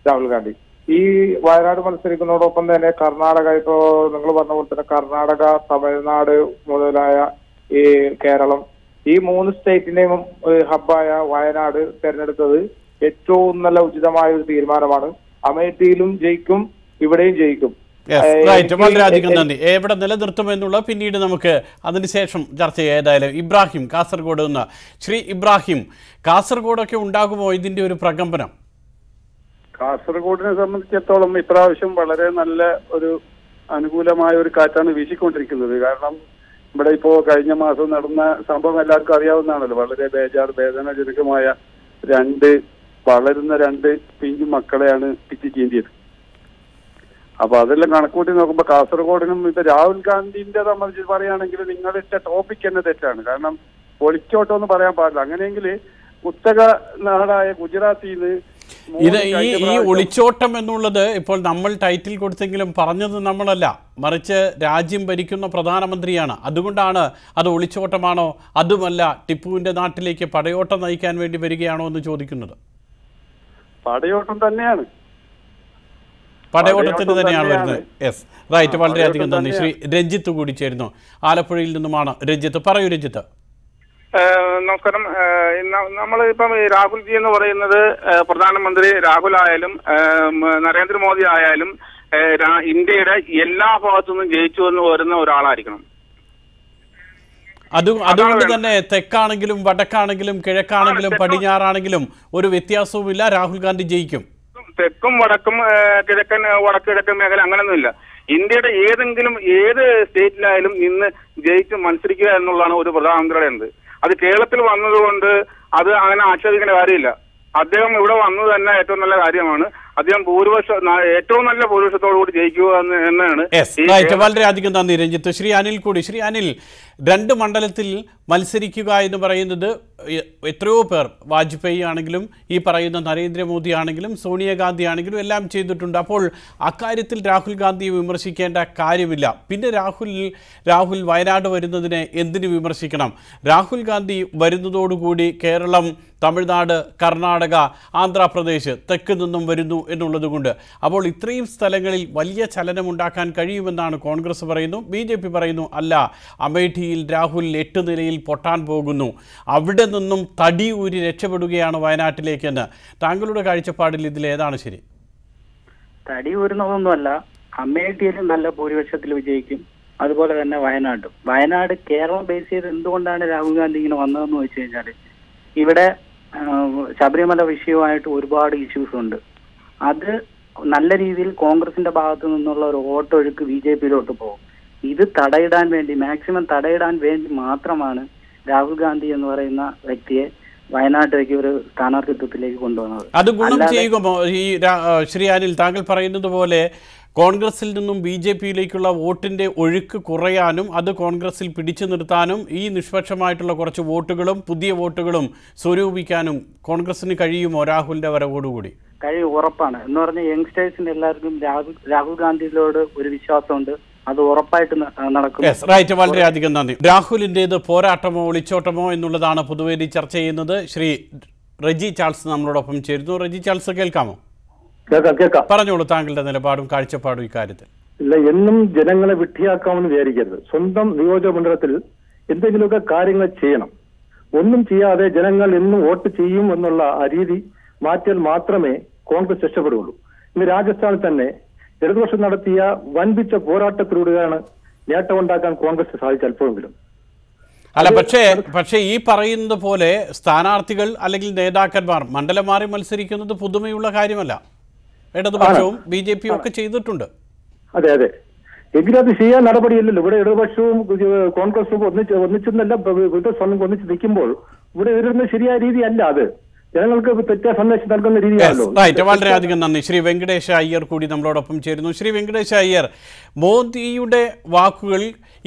Speaker 10: രാഹുൽ ഗാന്ധി. ഈ വയനാട് മത്സരിക്കുന്നതോടൊപ്പം തന്നെ കർണാടക, ഇപ്പോ നിങ്ങൾ പറഞ്ഞ പോലെ തന്നെ കർണാടക, തമിഴ്നാട് മുതലായ ഈ കേരളം, ഈ 3 സ്റ്റേറ്റിന്റെയും ഹബ്ബായ വയനാട് തെരഞ്ഞെടുത്തത് ഏറ്റവും നല്ല ഉചിതമായ ഒരു തീരുമാനമാണ്. അമേഠിയിലും ജയിക്കും, ഇവിടെയും ജയിക്കും.
Speaker 1: വളരെയധികം നന്ദി. എവിടെ നിലനിർത്തുമെന്നുള്ള പിന്നീട് നമുക്ക് അതിനുശേഷം ചർച്ച ചെയ്യാം. ഏതായാലും ഇബ്രാഹിം കാസർഗോഡ് നിന്ന്, ശ്രീ ഇബ്രാഹിം, കാസർഗോഡൊക്കെ ഉണ്ടാകുമോ ഇതിന്റെ ഒരു പ്രകമ്പനം?
Speaker 11: കാസർഗോഡിനെ സംബന്ധിച്ചിടത്തോളം ഇപ്രാവശ്യം വളരെ നല്ല ഒരു അനുകൂലമായ ഒരു കാറ്റാണ് വീശിക്കൊണ്ടിരിക്കുന്നത്. കാരണം ഇവിടെ ഇപ്പോ കഴിഞ്ഞ മാസം നടന്ന സംഭവം എല്ലാവർക്കും അറിയാവുന്നതാണല്ലോ. വളരെ വേദനാജനകമായ വളരുന്ന 2 പിഞ്ചു മക്കളെയാണ് പിച്ചി ചീന്തിയത്. അപ്പൊ അതെല്ലാം കണക്കൂട്ടി നോക്കുമ്പോ കാസർഗോഡിനും ഇപ്പൊ രാഹുൽ ഗാന്ധിന്റെ സംബന്ധിച്ച് പറയുകയാണെങ്കിൽ നിങ്ങളിട്ട ടോപ്പിക് തന്നെ തെറ്റാണ്. കാരണം ഒളിച്ചോട്ടം എന്ന് പറയാൻ പാടില്ല. അങ്ങനെയെങ്കിൽ കുത്തക നാടായ ഗുജറാത്തിൽ നിന്ന്
Speaker 1: ഈ ഒളിച്ചോട്ടം എന്നുള്ളത് ഇപ്പോൾ നമ്മൾ ടൈറ്റിൽ കൊടുത്തെങ്കിലും പറഞ്ഞത് നമ്മളല്ല, മറിച്ച് രാജ്യം ഭരിക്കുന്ന പ്രധാനമന്ത്രിയാണ്. അതുകൊണ്ടാണ് അത് ഒളിച്ചോട്ടമാണോ അതുമല്ല ടിപ്പുവിന്റെ നാട്ടിലേക്ക് പടയോട്ടം നയിക്കാൻ വേണ്ടി വരികയാണോ എന്ന് ചോദിക്കുന്നത്.
Speaker 11: പടയോട്ടം തന്നെയാണ്,
Speaker 1: പടയോട്ടത്തിന് തന്നെയാണ് വരുന്നത്. Yes, right. വളരെയധികം നന്ദി. ശ്രീ രഞ്ജിത്ത് കൂടി ചേരുന്നു, ആലപ്പുഴയിൽ നിന്നുമാണ്. രഞ്ജിത്ത്, പറയൂ രഞ്ജിത്ത്.
Speaker 12: നമസ്കാരം. നമ്മളിപ്പം രാഹുൽജി എന്ന് പറയുന്നത് പ്രധാനമന്ത്രി രാഹുൽ ആയാലും നരേന്ദ്രമോദി ആയാലും ഇന്ത്യയുടെ എല്ലാ ഭാഗത്തു നിന്നും ജയിച്ചു എന്ന് വരുന്ന ഒരാളായിരിക്കണം.
Speaker 1: അതുകൊണ്ട് തന്നെ തെക്കാണെങ്കിലും വടക്കാണെങ്കിലും കിഴക്കാണെങ്കിലും പടിഞ്ഞാറാണെങ്കിലും ഒരു വ്യത്യാസവുമില്ല, രാഹുൽ ഗാന്ധി ജയിക്കും.
Speaker 12: തെക്കും വടക്കും വടക്ക് കിഴക്കൻ മേഖല അങ്ങനെയൊന്നുമില്ല. ഇന്ത്യയുടെ ഏത് സ്റ്റേറ്റിലായാലും ഇന്ന് ജയിച്ച് മത്സരിക്കുക എന്നുള്ളതാണ് ഒരു പ്രധാനമന്ത്രിയുടെ എന്ത്. അത് കേരളത്തിൽ വന്നതുകൊണ്ട് അത് അങ്ങനെ ആക്ഷേപിക്കേണ്ട കാര്യമില്ല. അദ്ദേഹം ഇവിടെ വന്നത് തന്നെ ഏറ്റവും നല്ല കാര്യമാണ്. അദ്ദേഹം ഏറ്റവും നല്ല ഭൂരിപക്ഷത്തോടു കൂടി ജയിക്കുക എന്നാണ്.
Speaker 1: വളരെയധികം നന്ദി രഞ്ജിത്ത്. ശ്രീ അനിൽ കൂടി. ശ്രീ അനിൽ, 2 മണ്ഡലത്തിൽ മത്സരിക്കുക എന്ന് പറയുന്നത് എത്രയോ പേർ, വാജ്പേയി ആണെങ്കിലും ഈ പറയുന്ന നരേന്ദ്രമോദി ആണെങ്കിലും സോണിയാഗാന്ധി ആണെങ്കിലും എല്ലാം ചെയ്തിട്ടുണ്ട്. അപ്പോൾ അക്കാര്യത്തിൽ രാഹുൽ ഗാന്ധിയെ വിമർശിക്കേണ്ട കാര്യമില്ല. പിന്നെ രാഹുൽ വയനാട് വരുന്നതിനെ എന്തിനു വിമർശിക്കണം? രാഹുൽ ഗാന്ധി വരുന്നതോടുകൂടി കേരളം, തമിഴ്നാട്, കർണാടക, ആന്ധ്രാപ്രദേശ് തെക്ക് നിന്നും വരുന്നു എന്നുള്ളത് കൊണ്ട് അപ്പോൾ ഇത്രയും സ്ഥലങ്ങളിൽ വലിയ ചലനമുണ്ടാക്കാൻ കഴിയുമെന്നാണ് കോൺഗ്രസ് പറയുന്നു. BJP പറയുന്നു അല്ല, അമേഠിയിൽ രാഹുൽ 8 നിലയിൽ പൊട്ടാൻ പോകുന്നു, അവിടെ നിന്നും തടി ഊരി രക്ഷപ്പെടുകയാണ് വയനാട്ടിലേക്കെന്ന്. താങ്കളുടെ കാഴ്ചപ്പാടിൽ ഇതിലേതാണ് ശരി?
Speaker 13: തടി ഊരുന്നതൊന്നുമല്ല, അമേഠിയിലും നല്ല ഭൂരിപക്ഷത്തിൽ വിജയിക്കും. അതുപോലെ തന്നെ വയനാട് കേരളം ബേസ് ചെയ്ത് എന്തുകൊണ്ടാണ് രാഹുൽ ഗാന്ധി ഇങ്ങനെ വന്നതെന്ന് വെച്ച് കഴിഞ്ഞാൽ ഇവിടെ ശബരിമല വിഷയവുമായിട്ട് ഒരുപാട് ഇഷ്യൂസ് ഉണ്ട്. അത് നല്ല രീതിയിൽ കോൺഗ്രസിന്റെ ഭാഗത്തു നിന്നുള്ള ഒരു വോട്ടൊഴുക്ക് BJPയിലോട്ട് പോകും. ഇത് മാക്സിമം തടയിടാൻ വേണ്ടി മാത്രമാണ് രാഹുൽ ഗാന്ധി എന്ന് പറയുന്ന വ്യക്തിയെ വയനാട്ടിലേക്ക് ഒരു സ്ഥാനാർത്ഥിത്വത്തിലേക്ക് കൊണ്ടുവന്നത്.
Speaker 1: അത് ഗുണം ചെയ്യുമോ? ഈ ശ്രീ അനിൽ, താങ്കൾ പറയുന്നത് പോലെ കോൺഗ്രസിൽ നിന്നും BJPയിലേക്കുള്ള വോട്ടിന്റെ ഒഴുക്ക് കുറയാനും അത് കോൺഗ്രസിൽ പിടിച്ചു നിർത്താനും ഈ നിഷ്പക്ഷമായിട്ടുള്ള കുറച്ച് വോട്ടുകളും പുതിയ വോട്ടുകളും സ്വരൂപിക്കാനും കോൺഗ്രസിന് കഴിയുമോ രാഹുലിന്റെ വരവോടുകൂടി?
Speaker 13: കഴിയും, ഉറപ്പാണ്. എന്ന് പറഞ്ഞാൽ യങ്സ്റ്റേഴ്സിന് എല്ലാവർക്കും രാഹുൽ ഗാന്ധിയിലോട് ഒരു വിശ്വാസമുണ്ട്. അത് ഉറപ്പായിട്ട് നടക്കും.
Speaker 1: റൈറ്റ്. വളരെയധികം നന്ദി. രാഹുലിൻ്റെത് പോരാട്ടമോ ഒളിച്ചോട്ടമോ എന്നുള്ളതാണ് പൊതുവേദി ചർച്ച ചെയ്യുന്നത്. ശ്രീ റെജി ചാൾസ് നമ്മളോടൊപ്പം ചേരുന്നു. റെജി ചാൾസ്, കേൾക്കാമോ?
Speaker 7: കേൾക്കാം.
Speaker 1: പറഞ്ഞോളൂ താങ്കളുടെ നിലപാടും കാഴ്ചപ്പാടും ഇക്കാര്യത്തിൽ.
Speaker 7: ഇല്ല, എന്നും ജനങ്ങളെ വിഡ്ഢിയാക്കാമെന്ന് വിചാരിക്കരുത്. സ്വന്തം നിയോജക മണ്ഡലത്തിൽ എന്തെങ്കിലുമൊക്കെ കാര്യങ്ങൾ ചെയ്യണം. ഒന്നും ചെയ്യാതെ ജനങ്ങൾ എന്നും വോട്ട് ചെയ്യും എന്നുള്ള ആ രീതി മാറ്റിയാൽ മാത്രമേ കോൺഗ്രസ് രക്ഷപ്പെടുകയുള്ളൂ. ഇന്ന് രാജസ്ഥാനിൽ തന്നെ ഇടതുപക്ഷം നടത്തിയ വൻപിച്ച പോരാട്ടത്തിലൂടെയാണ് നേട്ടമുണ്ടാക്കാൻ കോൺഗ്രസ് സാധിച്ച അല്പമെങ്കിലും.
Speaker 1: അല്ല, പക്ഷേ ഈ പറയുന്നത് പോലെ സ്ഥാനാർത്ഥികൾ അല്ലെങ്കിൽ നേതാക്കന്മാർ മണ്ഡലം മാറി മത്സരിക്കുന്നത് പുതുമയുള്ള കാര്യമല്ല. ഇടതുപക്ഷവും BJPയും ഒക്കെ ചെയ്തിട്ടുണ്ട്.
Speaker 7: അതെ, എങ്കിലും അത് ചെയ്യാൻ നടപടിയില്ലല്ലോ. ഇവിടെ ഇടതുപക്ഷവും കോൺഗ്രസും ഒന്നിച്ചെന്നല്ല ഒന്നിച്ച് നിൽക്കുമ്പോൾ ഇവിടെ വരുന്ന ശരിയായ രീതിയല്ല. അത് ജനങ്ങൾക്ക് തെറ്റായ സന്ദേശം നൽകുന്ന രീതിയാണല്ലോ.
Speaker 1: വളരെയധികം നന്ദി. ശ്രീ വെങ്കടേശ അയ്യർ കൂടി നമ്മളോടൊപ്പം ചേരുന്നു. ശ്രീ വെങ്കടേശ അയ്യർ, മോദിയുടെ വാക്കുകൾ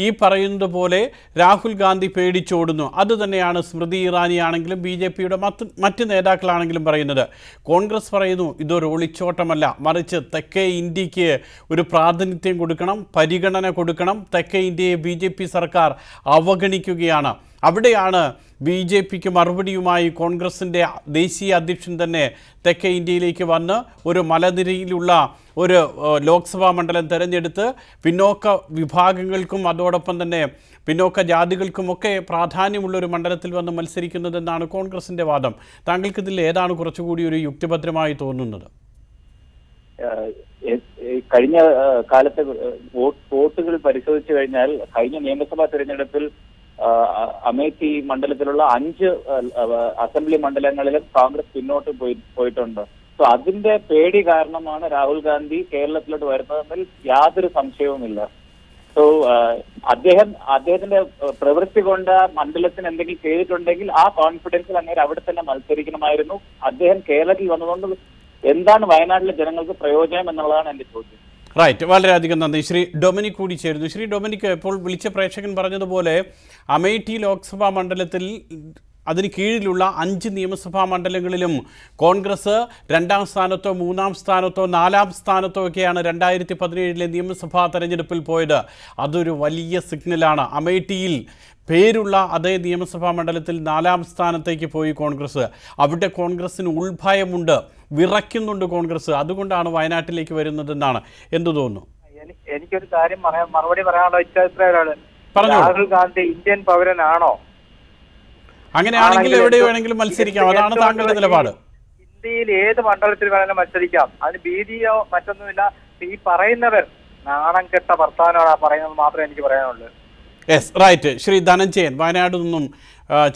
Speaker 1: ഈ പറയുന്നത് പോലെ രാഹുൽ ഗാന്ധി പേടിച്ചോടുന്നു. അതുതന്നെയാണ് സ്മൃതി ഇറാനി ആണെങ്കിലും BJPയുടെ മറ്റ് നേതാക്കളാണെങ്കിലും പറയുന്നത്. കോൺഗ്രസ് പറയുന്നു ഇതൊരു ഒളിച്ചോട്ടമല്ല, മറിച്ച് തെക്കേ ഇന്ത്യക്ക് ഒരു പ്രാതിനിധ്യം കൊടുക്കണം, പരിഗണന കൊടുക്കണം. തെക്കേ ഇന്ത്യയെ BJP സർക്കാർ അവഗണിക്കുകയാണ്. അവിടെയാണ് BJPക്ക് മറുപടിയുമായി കോൺഗ്രസിൻ്റെ ദേശീയ അധ്യക്ഷൻ തന്നെ തെക്കേ ഇന്ത്യയിലേക്ക് വന്ന് ഒരു മലനിരയിലുള്ള ഒരു ലോക്സഭാ മണ്ഡലം തിരഞ്ഞെടുത്ത് പിന്നോക്ക വിഭാഗങ്ങൾക്കും അതോടൊപ്പം തന്നെ പിന്നോക്ക ജാതികൾക്കുമൊക്കെ പ്രാധാന്യമുള്ളൊരു മണ്ഡലത്തിൽ വന്ന് മത്സരിക്കുന്നതെന്നാണ് കോൺഗ്രസിൻ്റെ വാദം. താങ്കൾക്കിതിൽ ഏതാണ് കുറച്ചുകൂടി ഒരു യുക്തിഭദ്രമായി തോന്നുന്നത്?
Speaker 14: കഴിഞ്ഞ കാലത്തെ വോട്ടുകൾ പരിശോധിച്ചു കഴിഞ്ഞാൽ കഴിഞ്ഞ നിയമസഭാ തെരഞ്ഞെടുപ്പിൽ അമേഠി മണ്ഡലത്തിലുള്ള 5 അസംബ്ലി മണ്ഡലങ്ങളിലും കോൺഗ്രസ് പിന്നോട്ട് പോയിട്ടുണ്ട്. സോ അതിന്റെ പേടി കാരണമാണ് രാഹുൽ ഗാന്ധി കേരളത്തിലോട്ട് വരുന്നതെങ്കിൽ യാതൊരു സംശയവുമില്ല. സോ അദ്ദേഹത്തിന്റെ പ്രവൃത്തി കൊണ്ട് മണ്ഡലത്തിന് എന്തെങ്കിലും ചെയ്തിട്ടുണ്ടെങ്കിൽ ആ കോൺഫിഡൻസിൽ അങ്ങനെ അവിടെ തന്നെ മത്സരിക്കണമായിരുന്നു. അദ്ദേഹം കേരളത്തിൽ വന്നതുകൊണ്ട് എന്താണ് വയനാട്ടിലെ ജനങ്ങൾക്ക് പ്രയോജനം എന്നുള്ളതാണ് എന്റെ ചോദ്യം.
Speaker 1: റൈറ്റ്, വളരെയധികം നന്ദി. ശ്രീ ഡൊമിനിക് കൂടി ചേരുന്നു. ശ്രീ ഡൊമിനിക്, ഇപ്പോൾ വിളിച്ച പ്രേക്ഷകൻ പറഞ്ഞതുപോലെ അമേഠി ലോക്സഭാ മണ്ഡലത്തിൽ അതിന് കീഴിലുള്ള 5 നിയമസഭാ മണ്ഡലങ്ങളിലും കോൺഗ്രസ് 2ാം സ്ഥാനത്തോ 3ാം സ്ഥാനത്തോ 4ാം സ്ഥാനത്തോ ഒക്കെയാണ് 2017 നിയമസഭാ തെരഞ്ഞെടുപ്പിൽ പോയത്. അതൊരു വലിയ സിഗ്നലാണ്. അമേഠിയിൽ പേരുള്ള അതേ നിയമസഭാ മണ്ഡലത്തിൽ 4ാം സ്ഥാനത്തേക്ക് പോയി കോൺഗ്രസ്. അവിടെ കോൺഗ്രസിന് ഉൾഭയമുണ്ട്, വിറയ്ക്കുന്നുണ്ട് കോൺഗ്രസ്. അതുകൊണ്ടാണ് വയനാട്ടിലേക്ക് വരുന്നതെന്നാണ്. എന്തു തോന്നുന്നു?
Speaker 10: എനിക്കൊരു കാര്യം മറുപടി പറയാനുള്ള ഇച്ഛാഭിപ്രായമാണ്. രാഹുൽ ഗാന്ധി ഇന്ത്യൻ പൗരനാണോ?
Speaker 1: അങ്ങനെയാണെങ്കിൽ എവിടെ വേണമെങ്കിലും മത്സരിക്കാം, അതാണ് താങ്കളുടെ നിലപാട്.
Speaker 10: ഇന്ത്യയിൽ ഏത് മണ്ഡലത്തിൽ വേണമെങ്കിലും മത്സരിക്കാം, അതിന് ഭീതിയോ മറ്റൊന്നുമില്ല. ഈ പറയുന്നവർ നാണം കെട്ട വർത്താനമാണ് പറയുന്നത് മാത്രമേ എനിക്ക് പറയാനുള്ളൂ.
Speaker 1: Yes, right. ശ്രീ ധനഞ്ജയൻ വയനാട്ടിൽ നിന്നും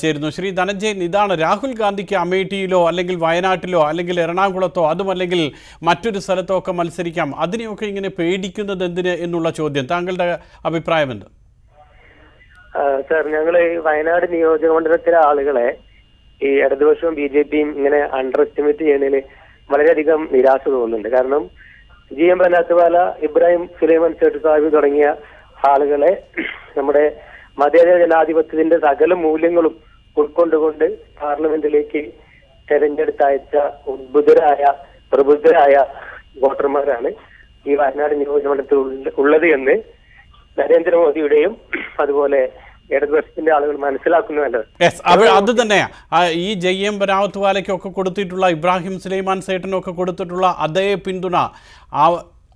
Speaker 1: ചേരുന്നു. ശ്രീ ധനഞ്ജയൻ, ഇതാണ് രാഹുൽ ഗാന്ധിക്ക് അമേഠിയിലോ അല്ലെങ്കിൽ വയനാട്ടിലോ അല്ലെങ്കിൽ എറണാകുളത്തോ അതുമല്ലെങ്കിൽ മറ്റൊരു സ്ഥലത്തോ ഒക്കെ മത്സരിക്കാം, അതിനെയൊക്കെ ഇങ്ങനെ പേടിക്കുന്നത് എന്തിന് എന്നുള്ള ചോദ്യം. താങ്കളുടെ അഭിപ്രായം എന്ത്?
Speaker 15: സാർ, ഞങ്ങൾ വയനാട് നിയോജക മണ്ഡലത്തിലെ ആളുകളെ ഈ ഇടതുപക്ഷവും BJPയും ഇങ്ങനെ അണ്ടർ എസ്റ്റിമേറ്റ് ചെയ്യുന്നതിൽ വളരെയധികം നിരാശ തോന്നുന്നുണ്ട്. കാരണം GM ബനാത്തുവാല, ഇബ്രാഹിം സുലൈമാൻ സേഠ് സാഹിബ് തുടങ്ങിയ ആളുകളെ നമ്മുടെ മതേതര ജനാധിപത്യത്തിന്റെ സകല മൂല്യങ്ങളും ഉൾക്കൊണ്ടുകൊണ്ട് പാർലമെന്റിലേക്ക് തെരഞ്ഞെടുത്തയച്ച ഉദ്ബുദ്ധരായ പ്രബുദ്ധരായ വോട്ടർമാരാണ് ഈ വയനാട് നിയോജകമണ്ഡലത്തിൽ ഉള്ളത് എന്ന് നരേന്ദ്രമോദിയുടെയും അതുപോലെ ഇടതുപക്ഷത്തിന്റെ ആളുകൾ മനസ്സിലാക്കുന്നുണ്ട്.
Speaker 1: അത് തന്നെയാ ഈ JM ബനാത്തുവാലയ്ക്കൊക്കെ കൊടുത്തിട്ടുള്ള, ഇബ്രാഹിം സുലൈമാൻ സേഠിനൊക്കെ കൊടുത്തിട്ടുള്ള അതേ പിന്തുണ,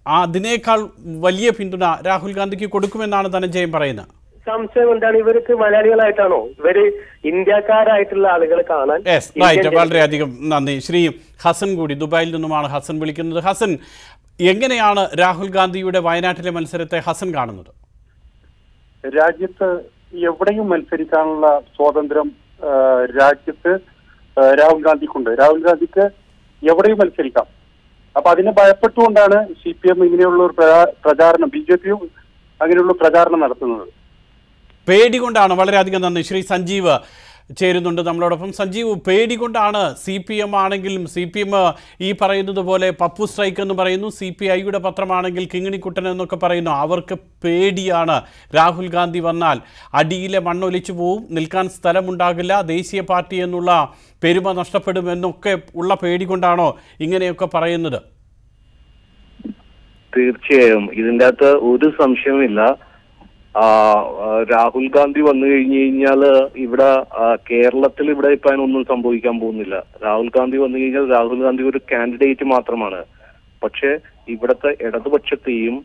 Speaker 1: അതിനേക്കാൾ വലിയ പിന്തുണ രാഹുൽ ഗാന്ധിക്ക് കൊടുക്കുമെന്നാണ് ധനഞ്ജയൻ പറയുന്നത്.
Speaker 15: സംശയം എന്താണ്? ഇവർക്ക് മലയാളികളായിട്ടാണോ? ഇവര് ഇന്ത്യക്കാരായിട്ടുള്ള ആളുകളെ കാണാൻ.
Speaker 1: വളരെയധികം നന്ദി. ശ്രീ ഹസൻ കൂടി ദുബായിൽ നിന്നുമാണ് ഹസൻ വിളിക്കുന്നത്. ഹസൻ, എങ്ങനെയാണ് രാഹുൽ ഗാന്ധിയുടെ വയനാട്ടിലെ മത്സരത്തെ ഹസൻ കാണുന്നത്?
Speaker 11: രാജ്യത്ത് എവിടെയും മത്സരിക്കാനുള്ള സ്വാതന്ത്ര്യം രാജ്യത്ത് രാഹുൽ ഗാന്ധിക്കുണ്ട്. രാഹുൽ ഗാന്ധിക്ക് എവിടെയും മത്സരിക്കാം. അപ്പൊ അതിനെ ഭയപ്പെട്ടുകൊണ്ടാണ് CPM ഇങ്ങനെയുള്ള ഒരു പ്രചാരണം, BJPയും അങ്ങനെയുള്ള പ്രചാരണം നടത്തുന്നത്.
Speaker 1: പേടി കൊണ്ടാണ്. വളരെയധികം നന്ദി. ശ്രീ സഞ്ജീവ് ചേരുന്നുണ്ട് നമ്മളോടൊപ്പം. സഞ്ജീവ്, പേടി കൊണ്ടാണ് CPM ആണെങ്കിലും, CPM ഈ പറയുന്നത് പോലെ പപ്പു സ്ട്രൈക്ക് എന്ന് പറയുന്നു, CPIയുടെ പത്രമാണെങ്കിൽ കിങ്ങിണിക്കുട്ടൻ എന്നൊക്കെ പറയുന്നു. അവർക്ക് പേടിയാണ്. രാഹുൽ ഗാന്ധി വന്നാൽ അടിയിലെ മണ്ണൊലിച്ചു പോവും, നിൽക്കാൻ സ്ഥലമുണ്ടാകില്ല, ദേശീയ പാർട്ടി എന്നുള്ള പെരുമ നഷ്ടപ്പെടുമെന്നൊക്കെ ഉള്ള പേടി കൊണ്ടാണോ ഇങ്ങനെയൊക്കെ പറയുന്നത്?
Speaker 16: തീർച്ചയായും ഇതിൻ്റെ അകത്ത് ഒരു സംശയവുമില്ല. രാഹുൽ ഗാന്ധി വന്നു കഴിഞ്ഞു കഴിഞ്ഞാൽ ഇവിടെ കേരളത്തിൽ ഇവിടെ ഇപ്പൊ അതിനൊന്നും സംഭവിക്കാൻ പോകുന്നില്ല. രാഹുൽ ഗാന്ധി വന്നു കഴിഞ്ഞാൽ രാഹുൽ ഗാന്ധി ഒരു കാൻഡിഡേറ്റ് മാത്രമാണ്. പക്ഷെ ഇവിടുത്തെ ഇടതുപക്ഷത്തെയും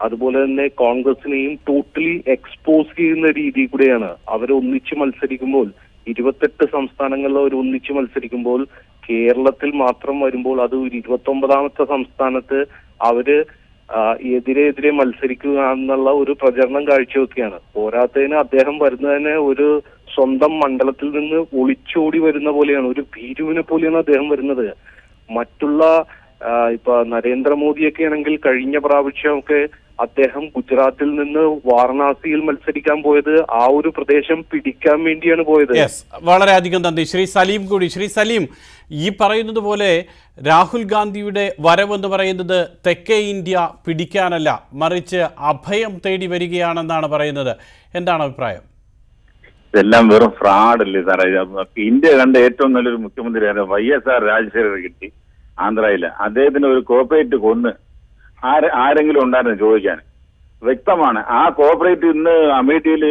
Speaker 16: അതുപോലെ തന്നെ കോൺഗ്രസിനെയും ടോട്ടലി എക്സ്പോസ് ചെയ്യുന്ന രീതി കൂടെയാണ് അവർ ഒന്നിച്ച് മത്സരിക്കുമ്പോൾ. 28 സംസ്ഥാനങ്ങളിൽ അവർ ഒന്നിച്ച് മത്സരിക്കുമ്പോൾ കേരളത്തിൽ മാത്രം വരുമ്പോൾ അത് 29ാമത്തെ സംസ്ഥാനത്ത് അവര് എതിരെ മത്സരിക്കുക എന്നുള്ള ഒരു പ്രചരണം കാഴ്ചവെക്കുകയാണ്. പോരാത്തതിന് അദ്ദേഹം വരുന്നതിന് ഒരു സ്വന്തം മണ്ഡലത്തിൽ നിന്ന് ഒളിച്ചോടി വരുന്ന പോലെയാണ്, ഒരു ഭീരുവിനെ പോലെയാണ് അദ്ദേഹം വരുന്നത്. മറ്റുള്ള ഇപ്പൊ നരേന്ദ്രമോദിയൊക്കെ ആണെങ്കിൽ കഴിഞ്ഞ പ്രാവശ്യമൊക്കെ അദ്ദേഹം ഗുജറാത്തിൽ നിന്ന് വാരണാസിയിൽ മത്സരിക്കാൻ പോയത് ആ ഒരു പ്രദേശം പിടിക്കാൻ വേണ്ടിയാണ് പോയത്.
Speaker 1: വളരെയധികം നന്ദി. ശ്രീ സലീം കൂടി. ശ്രീ സലീം, ഈ പറയുന്നത് പോലെ രാഹുൽ ഗാന്ധിയുടെ വരവെന്ന് പറയുന്നത് തെക്കേ ഇന്ത്യ പിടിക്കാനല്ല, മറിച്ച് അഭയം തേടി വരികയാണെന്നാണ് പറയുന്നത്. എന്താണ് അഭിപ്രായം?
Speaker 17: ഇതെല്ലാം വെറും ഫ്രോഡല്ലേ സാറേ. ഇന്ത്യ കണ്ട ഏറ്റവും നല്ലൊരു മുഖ്യമന്ത്രിയാണ് YSR രാജശേഖർ കിട്ടി ആന്ധ്രയില്. അദ്ദേഹത്തിന് ഒരു കോർപ്പറേറ്റ് കൊന്ന് ആരെങ്കിലും ഉണ്ടായിരുന്നു ചോദിക്കാൻ? വ്യക്തമാണ്. ആ കോർപ്പറേറ്റ് ഇന്ന് അമേഠിയിൽ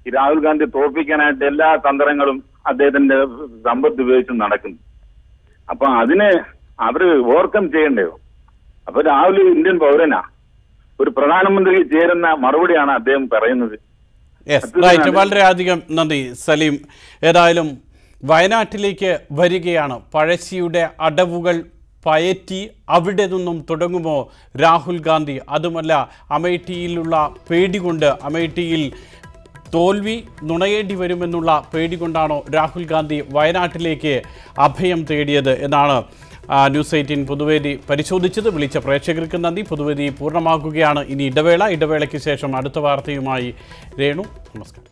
Speaker 17: രാഹുൽ ഗാന്ധി തോൽപ്പിക്കാനായിട്ട് എല്ലാ തന്ത്രങ്ങളും അദ്ദേഹത്തിന്റെ സമ്പത്ത് ഉപയോഗിച്ച് നടക്കുന്നത്. അപ്പൊ അതിന് അവര് ഓവർകം ചെയ്യണ്ടേ? അപ്പൊ രാഹുൽ ഇന്ത്യൻ പൗരനാ, ഒരു പ്രധാനമന്ത്രി ചേരുന്ന മറുപടിയാണ് അദ്ദേഹം പറയുന്നത്.
Speaker 1: വളരെയധികം നന്ദി സലീം. ഏതായാലും വയനാട്ടിലേക്ക് വരികയാണ്. പഴശ്ശിയുടെ അടവുകൾ പയറ്റി അവിടെ നിന്നും തുടങ്ങുമോ രാഹുൽ ഗാന്ധി? അതുമല്ല, അമേഠിയിലുള്ള പേടി കൊണ്ട്, അമേഠിയിൽ തോൽവി നുണയേണ്ടി വരുമെന്നുള്ള പേടി കൊണ്ടാണോ രാഹുൽ ഗാന്ധി വയനാട്ടിലേക്ക് അഭയം തേടിയത് എന്നാണ് ന്യൂസ് 18 പൊതുവേദി പരിശോധിച്ചത്. വിളിച്ച പ്രേക്ഷകർക്ക് നന്ദി. പൊതുവേദി പൂർണ്ണമാക്കുകയാണ്. ഇനി ഇടവേളയ്ക്ക് ശേഷം അടുത്ത വാർത്തയുമായി രേണു. നമസ്കാരം.